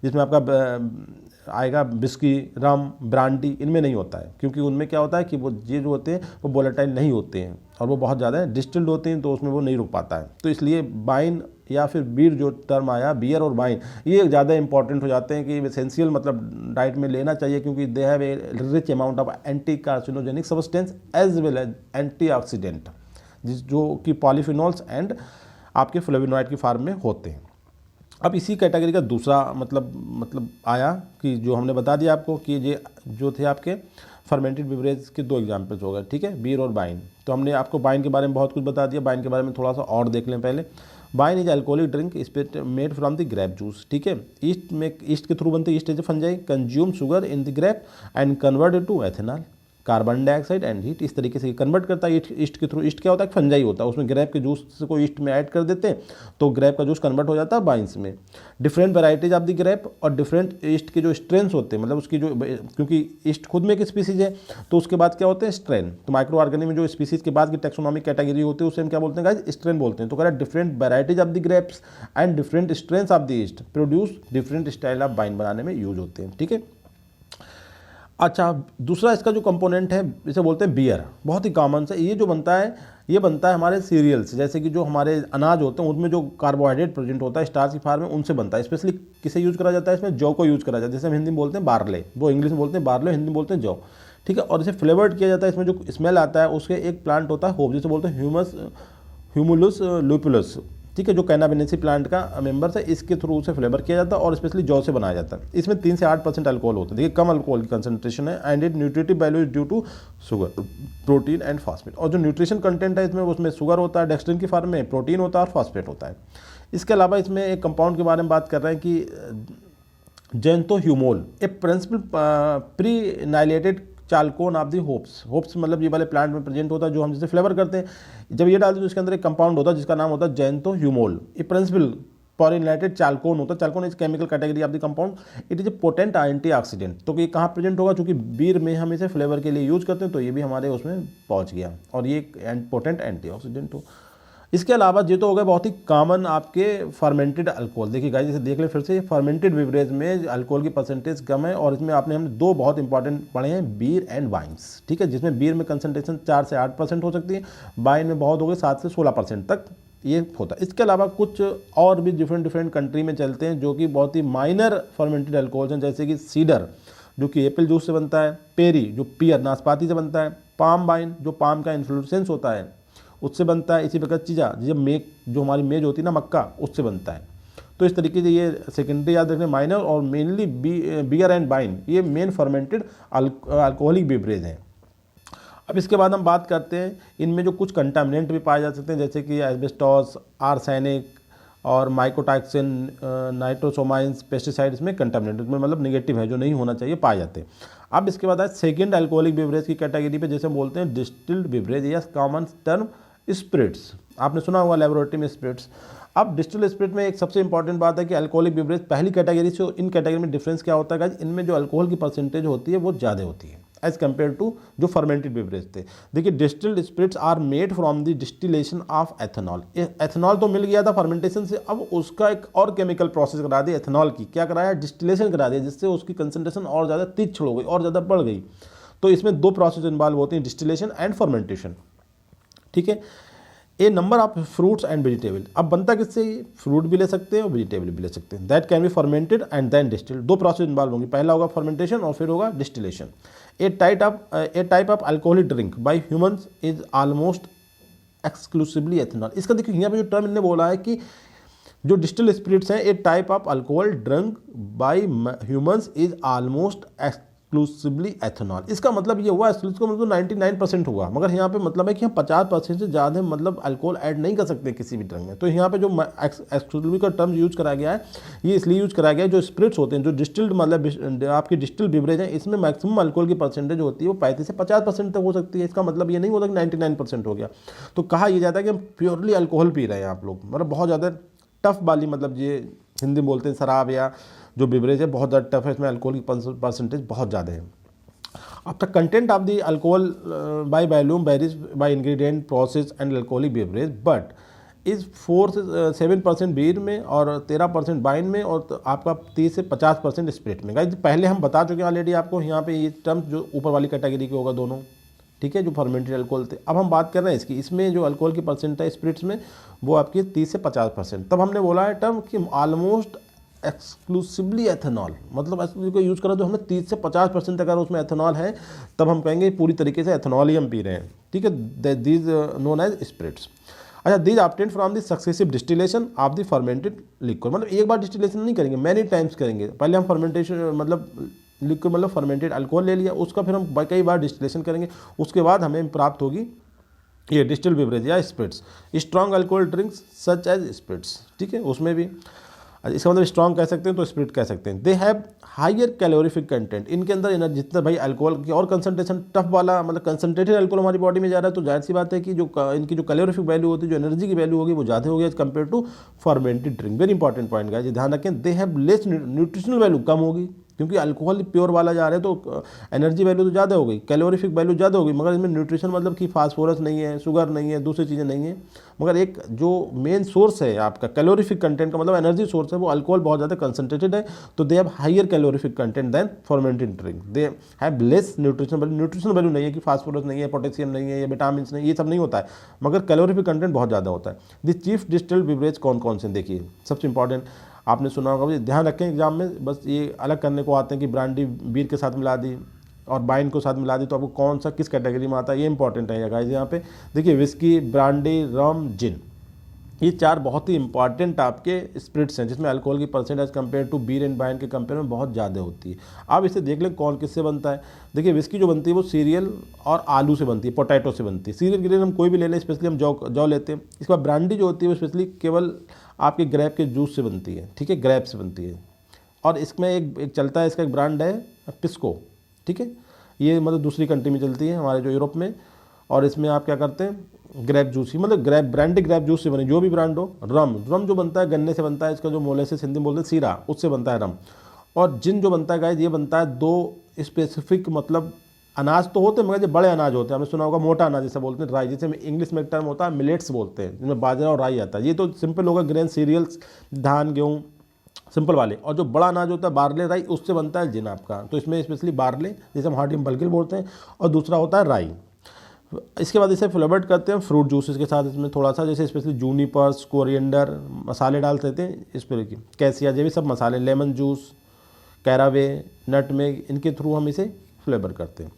जिसमें आपका आएगा बिस्की, रम, ब्रांडी, इनमें नहीं होता है, क्योंकि उनमें क्या होता है कि वो ये जो होते हैं वो वॉलेटाइल नहीं होते हैं और वो बहुत ज़्यादा डिस्टिल्ड होते हैं, तो उसमें वो नहीं रुक पाता है। तो इसलिए वाइन या फिर बीयर जो टर्म आया, बियर और वाइन, ये ज़्यादा इंपॉर्टेंट हो जाते हैं कि एसेंशियल मतलब डाइट में लेना चाहिए, क्योंकि they have a rich amount of anti carcinogenic substance as well as antioxidant, जो कि पॉलीफिनोल्स एंड आपके फ्लेवोनॉइड की फॉर्म में होते हैं। अब इसी कैटेगरी का दूसरा मतलब आया कि जो हमने बता दिया आपको कि ये जो थे आपके फर्मेंटेड बेवरेज के 2 एग्जांपल्स हो गए, ठीक है, बीयर और वाइन। तो हमने आपको वाइन के बारे में बहुत कुछ बता दिया, वाइन के बारे में थोड़ा सा और देख लें पहले। Wine is alcoholic drink made from the grape juice, ठीक है। ईस्ट के थ्रू बनती है, yeast is fungi consume sugar in the grape and converted to ethanol, carbon dioxide and heat, इस तरीके से कन्वर्ट करता है ईस्ट के थ्रू। ईस्ट क्या होता है, फंजाई होता है, उसमें ग्रेप के जूस को ईस्ट में ऐड कर देते हैं तो ग्रेप का जूस कन्वर्ट हो जाता है वाइन्स में। Different varieties of the grape और डिफरेंट ईस्ट के जो स्ट्रेन्स होते हैं, मतलब उसकी जो, क्योंकि ईस्ट खुद में एक स्पीसीज है, तो उसके बाद क्या होते हैं स्ट्रेन। तो माइक्रो ऑर्गेनिज्म में जो स्पीसीज के बाद की टेक्सोनॉमिक कैटेगरी होती है उसे हम क्या बोलते हैं गाइस, स्ट्रेन बोलते हैं। तो कह रहा है different varieties of the grapes and different strains of the east produce different style of wine बनाने में यूज होते हैं, ठीक है। अच्छा, दूसरा इसका जो कंपोनेंट है इसे बोलते हैं बियर, बहुत ही कॉमन सा। ये जो बनता है, ये बनता है हमारे सीरियल्स, जैसे कि जो हमारे अनाज होते हैं उनमें जो कार्बोहाइड्रेट प्रेजेंट होता है स्टार्च की फॉर्म में, उनसे बनता है। स्पेशली किसे यूज करा जाता है, इसमें जौ को यूज करा जाता है, जैसे हम हिंदी में बोलते हैं बार्ले, वो इंग्लिश में बोलते हैं बार्ले, हिंदी में बोलते हैं जौ, ठीक है। और इसे फ्लेवर्ड किया जाता है, इसमें जो स्मेल आता है उसके एक प्लांट होता है होप, जिसे बोलते हैं ह्यूमुलस लुपुलस, ठीक है, जो कैनाबिनेसी प्लांट का मेंबर्स है, इसके थ्रू से फ्लेवर किया जाता है और स्पेशली जौ से बनाया जाता है। इसमें 3 से 8% अल्कोहल होता है, देखिए कम अल्कोहल की कंसंट्रेशन है। And it nutritive value is due to sugar, protein and phosphate, और जो न्यूट्रिशन कंटेंट है इसमें, उसमें शुगर होता है डेक्स्ट्रिन की फॉर्म में, प्रोटीन होता है और फॉस्फेट होता है। इसके अलावा इसमें एक कंपाउंड के बारे में बात कर रहे हैं कि xanthohumol, a principal prenylated chalcone of the hops मतलब ये वाले प्लांट में प्रेजेंट होता है, जो हम जिसे फ्लेवर करते हैं। जब ये डालते हैं तो इसके अंदर एक कंपाउंड होता है जिसका नाम होता है जेंथोह्यूमोल। ये प्रिंसिपल पॉलिनाइटेड चालकोन होता है। Chalcone is chemical category of the compound, it is a potent antioxidant. तो ये कहाँ प्रेजेंट होगा, चूंकि बीयर में हम इसे फ्लेवर के लिए यूज करते हैं, तो ये भी हमारे उसमें पहुँच गया और ये पोटेंट एंटीऑक्सीडेंट हो। इसके अलावा ये तो हो गए बहुत ही कॉमन आपके फर्मेंटेड अल्कोहल। देखिए गाइस, जैसे देख ले फिर से, फर्मेंटेड बेवरेज में अल्कोहल की परसेंटेज कम है और इसमें हमने 2 बहुत इंपॉर्टेंट पढ़े हैं, बीयर एंड वाइन्स, ठीक है, जिसमें बीयर में कंसंट्रेशन 4 से 8% हो सकती है, वाइन में बहुत हो गए 7 से 16% तक ये होता है। इसके अलावा कुछ और भी डिफरेंट कंट्री में चलते हैं जो कि बहुत ही माइनर फर्मेंटेड अल्कोहल हैं, जैसे कि सीडर जो कि एप्पल जूस से बनता है, पेरी जो पियर नाशपाती से बनता है, पाम वाइन जो पाम का इन्फ्लोरेसेंस होता है उससे बनता है, इसी प्रकार चीज़ा जो हमारी मेज होती है ना मक्का, उससे बनता है। तो इस तरीके से ये सेकेंडरी याद रखने, माइनर और मेनली बियर एंड वाइन ये मेन फर्मेंटेड अल्कोहलिक बेवरेज हैं। अब इसके बाद हम बात करते हैं इनमें जो कुछ कंटामिनेंट भी पाए जा सकते हैं, जैसे कि एस्बेस्टॉस, आर्सेनिक और माइकोटॉक्सिन, नाइट्रोसोमाइंस, पेस्टिसाइड्स में कंटामिनेंट में मतलब निगेटिव है, जो नहीं होना चाहिए, पाए जाते हैं। अब इसके बाद है सेकेंड अल्कोहलिक बेवरेज की कैटेगरी पे, जैसे बोलते हैं डिस्टिल्ड बेवरेज या कॉमन टर्म स्पिरिट्स। आपने सुना होगा लेबोरेटरी में स्पिरिट्स। अब डिस्टिल स्पिरिट में एक सबसे इंपॉर्टेंट बात है कि अल्कोहलिक बेवरेज पहली कैटेगरी से इन कैटेगरी में डिफरेंस क्या होता है गाइस, इनमें जो अल्कोहल की परसेंटेज होती है वो ज़्यादा होती है एज कम्पेयर टू जो फर्मेंटेड बेवरेज थे। देखिए distilled spirits are made from the distillation of ethanol. Ethanol तो मिल गया था फर्मेंटेशन से, अब उसका एक और केमिकल प्रोसेस करा दी एथेनॉल की, क्या कराया, डिस्टिलेशन करा दिया, जिससे उसकी कंसंट्रेशन और ज़्यादा तीक्ष्ण हो गई और ज़्यादा बढ़ गई। तो इसमें दो प्रोसेस इन्वॉल्व होते हैं, डिस्टिलेशन एंड फर्मेंटेशन, ठीक है। A number of fruits and vegetable, अब बनता किससे, फ्रूट भी ले सकते हैं और वेजिटेबल भी ले सकते हैं, that can be fermented and then distilled. दो प्रोसेस इन्वॉल्व होंगे, पहला होगा फर्मेंटेशन और फिर होगा distillation. A type of alcoholic drink by humans is almost exclusively ethanol. इसका देखिए यहाँ पे जो टर्म इन्होंने बोला है कि जो डिस्टिल स्पिरिट्स हैं, a type of alcohol drink by humans is almost exclusively ethanol. इसका मतलब ये हुआ, इसका मतलब 99% हुआ, मगर यहाँ पे मतलब है कि हम 50% से ज़्यादा मतलब अल्कोहल ऐड नहीं कर सकते किसी भी ड्रिंक में। तो यहाँ पे जो एक्सक्लूसिवली का टर्म यूज करा गया है, ये इसलिए यूज करा गया है, जो स्पिरिट्स होते हैं, जो डिस्टिल्ड मतलब आपकी डिस्टिल्ड बिवरेज है, इसमें मैक्सिमम अल्कोहल की परसेंटेज होती है वो 35 से 50% तक हो सकती है। इसका मतलब ये नहीं होता कि 99% हो गया। तो कहा यह जाता है कि हम प्योरली अल्कोहल पी रहे हैं आप लोग, मतलब बहुत ज़्यादा टफ वाली, मतलब ये हिंदी में बोलते हैं शराब या जो बिवरेज है बहुत ज़्यादा टफ है, इसमें अल्कोहल की परसेंटेज बहुत ज़्यादा है। अब the content of the alcohol by volume varies by ingredient process and alcoholic beverage, but इस 4 से 7% बीयर में और 13% वाइन में और आपका 30 से 50% स्पिरिट में। गाइस पहले हम बता चुके हैं ऑलरेडी आपको, यहाँ पे ये टर्म जो ऊपर वाली कैटेगरी के होगा दोनों, ठीक है, जो फर्मेंटेड अल्कोहल थे। अब हम बात कर रहे हैं इसकी, इसमें जो अल्कोहल की परसेंट है स्पिरिट्स में वो आपकी 30 से 50%। तब हमने बोला है टर्म कि ऑलमोस्ट एक्सक्लूसिवली एथेनॉल, मतलब एक्सक्लूसिव को यूज़ करा जो हमें 30 से 50% अगर उसमें एथेनॉल है तब हम कहेंगे पूरी तरीके से एथेनॉल ही हम पी रहे हैं, ठीक है। These known as spirits. अच्छा, these obtained from the successive distillation of the fermented liquid, मतलब एक बार डिस्टिलेशन नहीं करेंगे, मैनी टाइम्स करेंगे। पहले हम फर्मेंटेशन मतलब लिक्विड मतलब फर्मेंटेड अल्कोहल ले लिया, उसका फिर हम कई बार डिस्टिलेशन करेंगे, उसके बाद हमें प्राप्त होगी ये डिस्टिल बेवरेज या spirits. Strong alcohol drinks such as spirits, ठीक है, उसमें भी इसका मतलब स्ट्रॉन्ग कह सकते हैं तो स्पिरिट कह सकते हैं। They have higher calorific content, इनके अंदर एनर्जी जितना भाई अल्कोहल की और कंसंट्रेशन टफ वाला मतलब कंसंट्रेटेड अल्कोहल हमारी बॉडी में जा रहा है, तो जाहिर सी बात है कि जो इनकी जो कैलोरीफिक वैल्यू होती है, जो एनर्जी की वैल्यू होगी वो ज़्यादा होगी as compare to fermented drink. Very important point guys, ध्यान रखें। They have less nutritional value, कम होगी क्योंकि अल्कोहल प्योर वाला जा रहा है तो एनर्जी वैल्यू तो ज़्यादा हो गई, कैलोरीफिक वैल्यू ज़्यादा होगी, मगर इसमें न्यूट्रिशन मतलब कि फास्फोरस नहीं है, शुगर नहीं है, दूसरी चीज़ें नहीं है, मगर एक जो मेन सोर्स है आपका कैलोरीफिक कंटेंट का मतलब एनर्जी सोर्स है वो अल्कोहल बहुत ज़्यादा कंसंट्रेटेड है, तो they have higher calorific content than fermented drink. They have less nutrition value, nutrition value नहीं है कि फास्फोरस नहीं है, पोटेशियम नहीं है, या विटामिन नहीं, ये सब नहीं होता है, मगर कैलोरीफिक कंटेंट बहुत ज़्यादा होता है। द चीफ डिस्टिल्ड बेवरेज कौन कौन से, देखिए सबसे इंपॉर्टेंट आपने सुना होगा, ध्यान रखें एग्जाम में, बस ये अलग करने को आते हैं कि ब्रांडी बीर के साथ मिला दी और वाइन को साथ मिला दी तो आपको कौन सा किस कैटेगरी में आता है, ये इंपॉर्टेंट है गाइस। यहाँ पे देखिए विस्की, ब्रांडी, रम, जिन, ये चार बहुत ही इंपॉर्टेंट आपके स्पिरिट्स हैं जिसमें अल्कोहल की percentage compare to beer and wine के कंपेयर में बहुत ज़्यादा होती है। अब इसे देख लें कौन किससे बनता है। देखिए विस्की जो बनती है वो सीरियल और आलू से बनती है, पोटैटो से बनती है। सीरियल के लिए हम कोई भी ले लें, स्पेशली हम जौ लेते हैं। इसके बाद ब्रांडी जो होती है वो स्पेशली केवल आपके ग्रेप के जूस से बनती है, ठीक है, ग्रेप से बनती है। और इसमें एक चलता है, इसका एक ब्रांड है पिस्को, ठीक है, ये मतलब दूसरी कंट्री में चलती है, हमारे जो यूरोप में। और इसमें आप क्या करते हैं, ग्रेप जूस ही मतलब ब्रांडी ग्रेप जूस से बने, जो भी ब्रांड हो। रम जो बनता है गन्ने से बनता है, इसका जो मोलेसिस हिंदी में बोलते हैं सीरा, उससे बनता है रम। और जिन जो बनता है गाइस, ये बनता है दो स्पेसिफिक मतलब अनाज तो होते हैं मगर जो बड़े अनाज होते हैं, हमने सुना होगा मोटा अनाज जिसे बोलते हैं राई, जिसे इंग्लिश में एक टर्म होता है मिलेट्स बोलते हैं, जिनमें बाजरा और राई आता है। ये तो सिंपल होगा ग्रेन सीरियल्स, धान गेहूँ सिंपल वाले। और जो बड़ा अनाज होता है बारले राई, उससे बनता है जिन आपका। तो इसमें स्पेशली बारले जिसे हम हार्डी में बल्किल बोलते हैं, और दूसरा होता है राई। इसके बाद इसे फ्लेवर्ड करते हैं फ्रूट जूसेस के साथ, इसमें थोड़ा सा जैसे स्पेशली जूनिपर्स, कोरिएंडर मसाले डाल देते हैं इस पर की कैसिया, ये भी सब मसाले, लेमन जूस, कैरावे, नटमेग, इनके थ्रू हम इसे फ्लेवर करते हैं।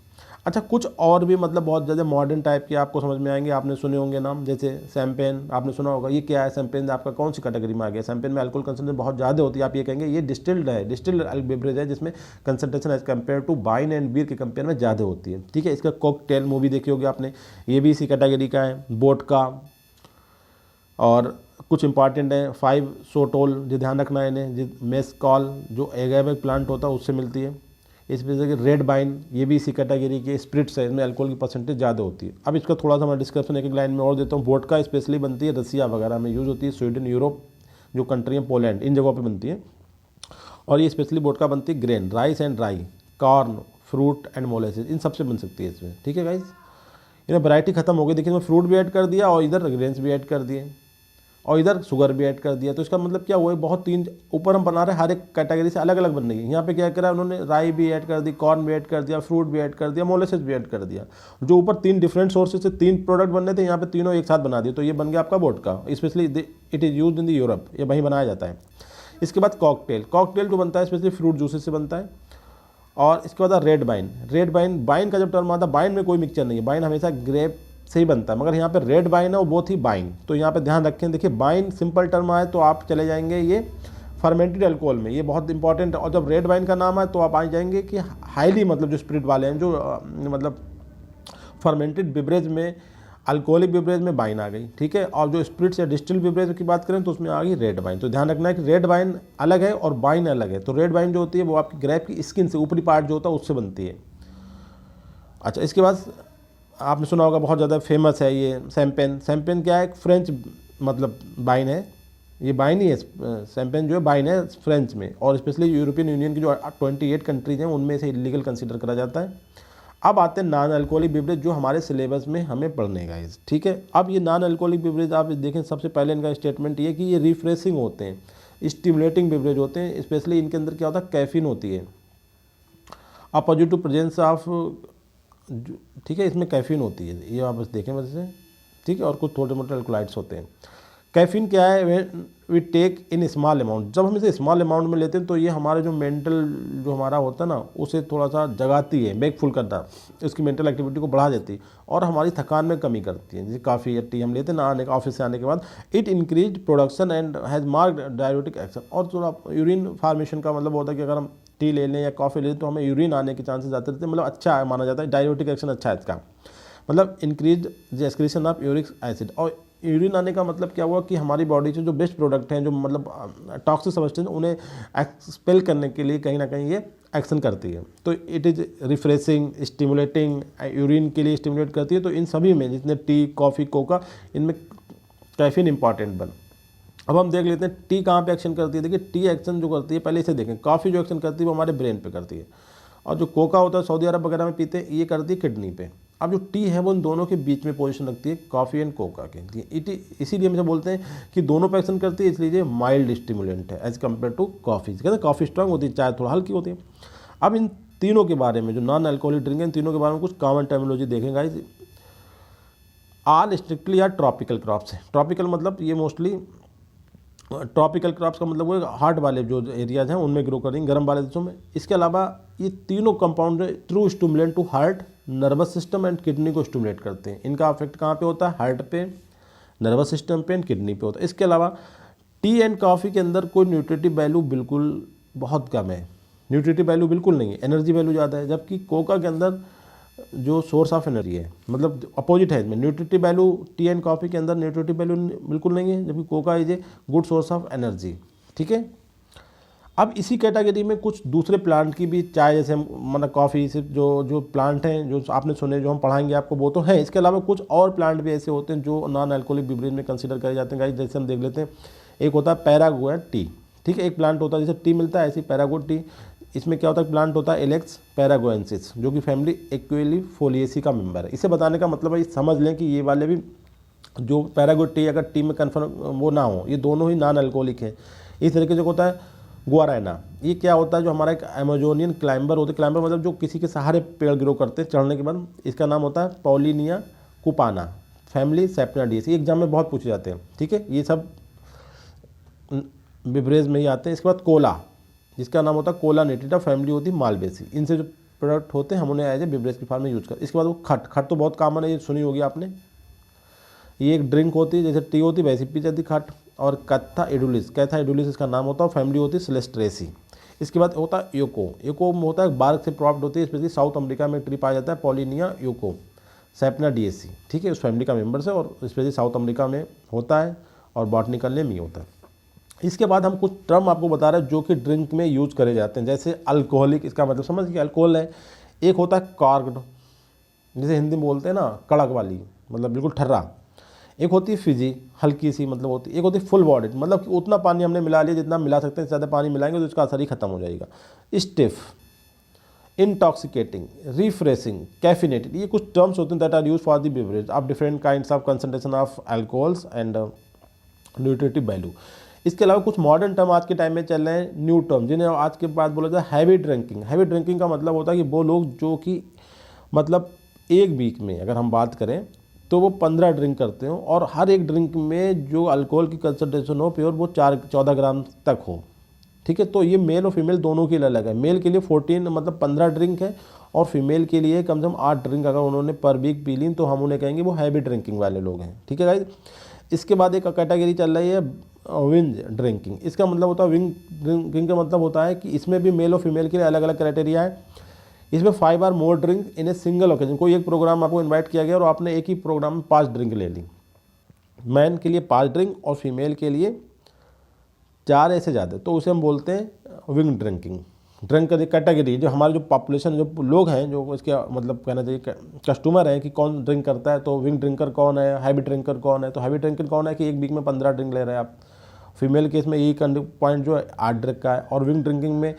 अच्छा, कुछ और भी मतलब बहुत ज़्यादा मॉडर्न टाइप के आपको समझ में आएंगे, आपने सुने होंगे नाम, जैसे शैम्पेन आपने सुना होगा। ये क्या है शैम्पेन, आपका कौन सी कैटेगरी में आ गया। शैम्पेन में अल्कोहल कंसंट्रेशन बहुत ज़्यादा होती है, आप ये कहेंगे ये डिस्टिल्ड है, डिस्टिल्ड बेवरेज है जिसमें concentration as compare to wine and beer के कंपेयर में ज़्यादा होती है, ठीक है। इसका कॉकटेल मूवी देखी होगी आपने, ये भी इसी कैटेगरी का है। वोडका और कुछ इंपॉर्टेंट है 5 सोटोल, जो ध्यान रखना है इन्हें। मेस्कॉल जो एगेवे प्लांट होता है उससे मिलती है। इस वजह से रेड वाइन ये भी इसी कैटेगरी के स्पिरिट्स है, इसमें अल्कोहल की परसेंटेज ज़्यादा होती है। अब इसका थोड़ा सा मैं डिस्क्रिप्शन एक लाइन में और देता हूँ। वोडका स्पेशली बनती है रसिया वगैरह में यूज़ होती है, स्वीडन, यूरोप जो कंट्री है, पोलैंड, इन जगहों पर बनती है। और ये स्पेशली वोडका बनती है grain, rice and rye, corn, fruit and molasses, इन सबसे बन सकती है इसमें। ठीक है गाइज, इन्हें वैरायटी खत्म हो गई। देखिए इसमें फ्रूट भी ऐड कर दिया और इधर ग्रेन्स भी ऐड कर दिए और इधर शुगर भी ऐड कर दिया। तो इसका मतलब क्या हुआ है, बहुत तीन ऊपर हम बना रहे हैं, हर एक कैटेगरी से अलग अलग बन रही है। यहाँ पे क्या करा उन्होंने, राई भी ऐड कर दी, कॉर्न भी ऐड कर दिया, फ्रूट भी ऐड कर दिया, मोलेसेस भी ऐड कर दिया। जो ऊपर तीन डिफरेंट सोर्सेज से तीन प्रोडक्ट बनने थे, यहाँ पे तीनों एक साथ बना दिए। तो ये बन गया आपका vodka, specially it is use in the Europe, ये वहीं बनाया जाता है। इसके बाद कॉकटेल, कॉकटेल जो बनता है स्पेशली फ्रूट जूसेस से बनता है। और इसके बाद red wine, red wine, wine का जब टर्म आता है, वाइन में कोई मिक्सचर नहीं है, वाइन हमेशा ग्रेप से ही बनता है, मगर यहाँ पे रेड वाइन है वो बहुत ही वाइन। तो यहाँ पे ध्यान रखें, देखिए वाइन सिंपल टर्म आए तो आप चले जाएंगे ये फर्मेंटेड अल्कोहल में, ये बहुत इंपॉर्टेंट है। और जब रेड वाइन का नाम आए तो आप आ जाएंगे कि हाईली, मतलब जो स्पिरिट वाले हैं, जो मतलब फर्मेंटेड बिवरेज में, अल्कोहलिक बिवरेज में वाइन आ गई। ठीक है, और जो स्पिरिट्स या डिस्टिल बिवरेज की बात करें तो उसमें आ गई रेड वाइन। तो ध्यान रखना है कि रेड वाइन अलग है और वाइन अलग है। तो रेड वाइन जो होती है वो आपकी ग्रेप की स्किन से, ऊपरी पार्ट जो होता है उससे बनती है। अच्छा, इसके बाद आपने सुना होगा, बहुत ज़्यादा फेमस है ये शैंपेन। शैंपेन क्या है, फ्रेंच मतलब वाइन है, ये वाइन ही है। शैंपेन जो है वाइन है फ्रेंच में, और स्पेशली यूरोपियन यूनियन की जो 28 कंट्रीज हैं उनमें से इलीगल कंसीडर करा जाता है। अब आते हैं नॉन अल्कोहलिक बिवरेज, जो हमारे सिलेबस में हमें पढ़ने का है। ठीक है, अब ये नॉन अल्कोहलिक बिवरेज आप देखें, सबसे पहले इनका स्टेटमेंट ये कि ये रिफ्रेशिंग होते हैं, स्टिमुलेटिंग बिवरेज होते हैं। स्पेशली इनके अंदर क्या होता है, कैफीन होती है, अपोजिट टू प्रेजेंस ऑफ, ठीक है, इसमें कैफीन होती है, ये आप बस देखें वजह से। ठीक है, और कुछ थोड़े मोटे अल्कोलाइड्स होते हैं। कैफीन क्या है, we take in small amount, जब हम इसे स्मॉल अमाउंट में लेते हैं तो ये हमारे जो मेंटल जो हमारा होता है ना, उसे थोड़ा सा जगाती है, बेकफुल करता है, उसकी मेंटल एक्टिविटी को बढ़ा देती है और हमारी थकान में कमी करती है। जैसे काफ़ी या टी हम लेते हैं ना, आने ऑफिस से आने के बाद, it increase production and has marked diuretic action. और थोड़ा यूरिन फार्मेशन का मतलब होता है कि अगर हम टी ले लें या कॉफ़ी ले लें तो हमें यूरिन आने के चांसेस ज़्यादा रहते हैं, मतलब अच्छा माना जाता है, डायरेटिक एक्शन अच्छा है इसका, मतलब increase the excretion of uric acid. और यूरिन आने का मतलब क्या हुआ कि हमारी बॉडी से जो बेस्ट प्रोडक्ट हैं, जो मतलब टॉक्सिक सब्सटेंस, उन्हें एक्सपेल करने के लिए कहीं ना कहीं ये एक्शन करती है। तो it is refreshing, stimulating, urine के लिए स्टिमुलेट करती है। तो इन सभी में, जितने टी, कॉफ़ी, कोका, इनमें कैफीन इंपॉर्टेंट बन। अब हम देख लेते हैं टी कहाँ पे एक्शन करती है। देखिए टी एक्शन जो करती है, पहले इसे देखें, कॉफ़ी जो एक्शन करती है वो हमारे ब्रेन पे करती है, और जो कोका होता है सऊदी अरब वगैरह में पीते हैं, ये करती है किडनी पे। अब जो टी है वो इन दोनों के बीच में पोजीशन रखती है, कॉफ़ी एंड कोका के। इसीलिए हम इसे बोलते हैं कि दोनों पे एक्शन करती है, इसलिए ये माइल्ड स्टिमुलेंट है एज कम्पेयर टू कॉफ़ी। कहते हैं कॉफ़ी स्ट्रांग होती है, चाय थोड़ा हल्की होती है। अब इन तीनों के बारे में, जो नॉन अल्कोहलिक ड्रिंक है, इन तीनों के बारे में कुछ कॉमन टर्मिनोलॉजी देखेंगे guys. All strictly are tropical crops है। ट्रॉपिकल मतलब ये मोस्टली, ट्रॉपिकल क्रॉप्स का मतलब वो हार्ट वाले जो एरियाज हैं उनमें ग्रो करेंगे, गर्म वाले देशों में। इसके अलावा ये तीनों compound true stimulant to heart, nervous system and kidney को स्टिमुलेट करते हैं। इनका इफेक्ट कहाँ पे होता है, हार्ट पे, नर्वस सिस्टम पे एंड किडनी पे होता है। इसके अलावा टी एंड कॉफ़ी के अंदर कोई न्यूट्रिटिव वैल्यू बिल्कुल बहुत कम है, न्यूट्रिटिव वैल्यू बिल्कुल नहीं है, एनर्जी वैल्यू ज़्यादा है। जबकि कोका के अंदर जो सोर्स ऑफ एनर्जी है, मतलब अपोजिट है इसमें, nutritive value T and coffee के अंदर न्यूट्रिटिव वैल्यू बिल्कुल नहीं है, जबकि Coca is a good source of energy. ठीक है, अब इसी कैटेगरी में कुछ दूसरे प्लांट की भी, चाय जैसे मतलब कॉफ़ी से जो प्लांट हैं जो आपने सुने, जो हम पढ़ाएंगे आपको, वो तो हैं। इसके अलावा कुछ और प्लांट भी ऐसे होते हैं जो नॉन अल्कोहलिक बिवरेज में कंसिडर करे जाते हैं गाइस। जैसे हम देख लेते हैं, एक होता है पैरागुआ टी। ठीक है, एक प्लांट होता है, जैसे टी मिलता है ऐसी पैरागुआ टी। इसमें क्या होता है, प्लांट होता है एलेक्स पैरागुएंसिस, जो कि फैमिली एक्विलिफोलिएसी का मेंबर है। इसे बताने का मतलब है, समझ लें कि ये वाले भी जो पैरागुआ टी, अगर टी में कन्फर्म वो ना हो, ये दोनों ही नॉन अल्कोहलिक है। इस तरीके से होता है गुआराना, ये क्या होता है, जो हमारा एक अमेजोनियन क्लाइंबर होता है। क्लाइंबर मतलब जो किसी के सहारे पेड़ ग्रो करते हैं चढ़ने के बाद। इसका नाम होता है पॉलिनिया कुपाना, फैमिली सेप्टिनाडियेसी। एग्जाम में बहुत पूछे जाते हैं। ठीक है, ये सब बिवरेज में ही आते हैं। इसके बाद कोला, जिसका नाम होता है कोला नेटिडा, फैमिली होती है मालवेसी। इनसे जो प्रोडक्ट होते हैं हम उन्हें एज ए बिवरेज की फॉर्म में यूज़ करते हैं। इसके बाद वो खट तो बहुत कॉमन है, ये सुनी होगी आपने। ये एक ड्रिंक होती है, जैसे टी होती है वैसी पी जाती खट। और कैथा एडुलिस इसका नाम होता है, फैमिली होती है सेलेस्ट्रेसी। इसके बाद होता है योको। योको में होता है बार्क से प्रॉप्ट होती है, स्पेशली साउथ अमेरिका में ट्री पाया जाता है, पॉलिनिया योको सेप्टिनाडियेसी। ठीक है, उस फैमिली का मेंबर है और स्पेशली साउथ अमेरिका में होता है और बॉटनिकल नेम ही होता है। इसके बाद हम कुछ टर्म आपको बता रहे हैं जो कि ड्रिंक में यूज करे जाते हैं, जैसे अल्कोहलिक, इसका मतलब समझ गए अल्कोहल है। एक होता है कार्ग्ड, जिसे हिंदी में बोलते हैं ना कड़क वाली, मतलब बिल्कुल ठर्रा। एक होती है फिजी, हल्की सी मतलब होती है। एक होती है फुल बॉडीड, मतलब कि उतना पानी हमने मिला लिया जितना मिला सकते हैं, ज़्यादा पानी मिलाएंगे तो इसका असर ही खत्म हो जाएगा। स्टिफ, इंटॉक्सिकेटिंग, रिफ्रेशिंग, कैफिनेटेड, ये कुछ टर्म्स होते हैं that are use for the beverage of different kinds of concentration of alcohols and nutritive value. इसके अलावा कुछ मॉडर्न टर्म आज के टाइम में चल रहे हैं, न्यू टर्म, जिन्हें आज के बाद बोला जाता है हैवी ड्रिंकिंग। हैवी ड्रिंकिंग का मतलब होता है कि वो लोग जो कि मतलब एक वीक में अगर हम बात करें तो वो 15 ड्रिंक करते हो, और हर एक ड्रिंक में जो अल्कोहल की कंसंट्रेशन हो प्योर वो 14 ग्राम तक हो। ठीक है, तो ये मेल और फीमेल दोनों के लिए अलग है। मेल के लिए 14 मतलब 15 ड्रिंक है, और फीमेल के लिए कम से कम 8 ड्रिंक अगर उन्होंने पर वीक पी ली तो हम उन्हें कहेंगे वो हैवी ड्रिंकिंग वाले लोग हैं। ठीक है गाइस। इसके बाद एक कैटेगरी चल रही है विंज ड्रिंकिंग। इसका मतलब होता है विंग ड्रिंकिंग का मतलब होता है कि इसमें भी मेल और फीमेल के लिए अलग अलग क्राइटेरिया है। इसमें 5 बार more drink in a single occasion. कोई एक प्रोग्राम आपको इनवाइट किया गया और आपने एक ही प्रोग्राम में 5 ड्रिंक ले ली। मैन के लिए 5 ड्रिंक और फीमेल के लिए 4 ऐसे ज़्यादा, तो उसे हम बोलते हैं विंग ड्रिंकिंग। ड्रिंक का कैटेगरी जो हमारे जो पॉपुलेशन जो लोग हैं जो इसके मतलब कहना चाहिए कस्टमर हैं कि कौन ड्रिंक करता है, तो विंग ड्रिंकर कौन है, हैवी ड्रिंकर कौन है। तो हैवी ड्रिंकर कौन है कि एक वीक में 15 ड्रिंक ले रहे हैं आप। फीमेल केस में यही पॉइंट जो है 8 ड्रिंक का है। और विंग ड्रिंकिंग में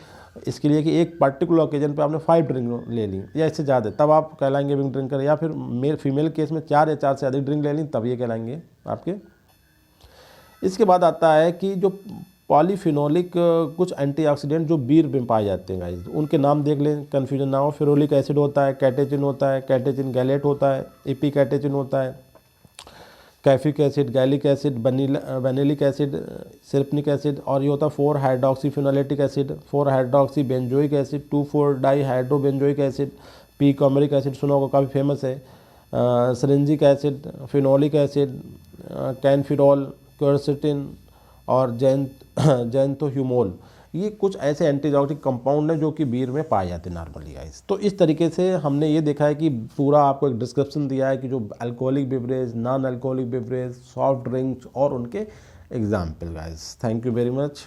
इसके लिए कि एक पर्टिकुलर ओकेजन पे आपने 5 ड्रिंक ले ली या इससे ज़्यादा, तब आप कहलाएंगे विंग ड्रिंकर। या फिर फीमेल केस में 4 या 4 से अधिक ड्रिंक ले ली तब ये कहलाएंगे आपके। इसके बाद आता है कि जो पॉलीफिनोलिक कुछ एंटीऑक्सीडेंट जो बीर में पाए जाते हैं गाइस, उनके नाम देख लें, कन्फ्यूजन ना हो। फेरोलिक एसिड होता है, कैटेचिन होता है, कैटेचिन गैलेट होता है, एपीकैटेचिन होता है, caffeic acid, gallic acid, vanillic acid, sinapic acid, और ये होता है 4 hydroxyphenylacetic acid, 4 hydroxy benzoic acid, 2,4 di hydrobenzoic acid, P coumaric acid सुना होगा, काफ़ी फेमस है, syringic acid, phenolic acid, kaempferol, quercetin और जैंथोह्यूमोल। ये कुछ ऐसे एंटीबायोटिक कंपाउंड हैं जो कि बीयर में पाए जाते हैं नॉर्मली गाइस। तो इस तरीके से हमने ये देखा है कि पूरा आपको एक डिस्क्रिप्शन दिया है कि जो alcoholic beverage, non alcoholic beverage, soft drinks और उनके example guys. Thank you very much.